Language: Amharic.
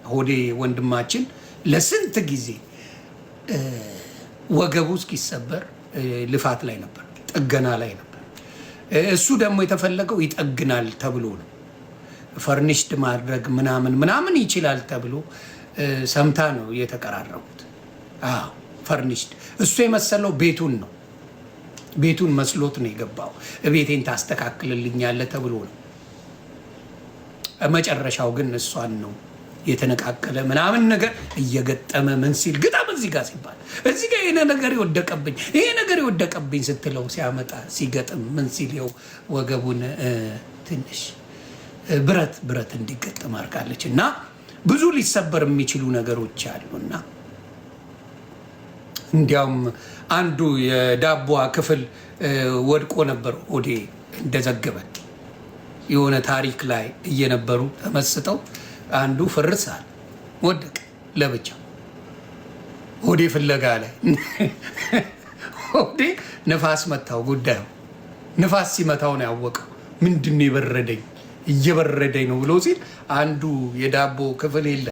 ሆዴ ወንድማችን ለስንት ጊዜ ወገቡ እስኪሰበር ልፋት ላይ ነበር፣ ጥገና ላይ ነበር። እሱ ደግሞ የተፈለገው ይጠግናል ተብሎ ነው። ፈርኒሽድ ማድረግ ምናምን ይችላል ተብሎ ሰምታ ነው የተቀራረቡት። ፈርኒሽድ እሱ የመሰለው ቤቱን ነው። ቤቱን መስሎት ነው የገባው። ቤቴን ታስተካክልልኛለህ ተብሎ ነው። መጨረሻው ግን እሷን ነው የተነቃቀለ ምናምን ነገር እየገጠመ ምን ሲል ግጣም እዚህ ጋር ሲባል እዚህ ጋር ይሄ ነገር የወደቀብኝ ስትለው ሲያመጣ ሲገጥም ምን ሲል ይኸው ወገቡን ትንሽ ብረት እንዲገጠም አድርጋለች። እና ብዙ ሊሰበር የሚችሉ ነገሮች አሉና እንዲያውም አንዱ የዳቦዋ ክፍል ወድቆ ነበር። ሆዴ እንደዘገበ የሆነ ታሪክ ላይ እየነበሩ ተመስጠው አንዱ ፍርሳል ወደቀ ለብቻ ሆዴ ፍለጋ ላይ ሆዴ ነፋስ መታው። ጉዳዩ ነፋስ ሲመታው ነው ያወቀው። ምንድነው የበረደኝ እየበረደኝ ነው ብሎ ሲል አንዱ የዳቦ ክፍል የለ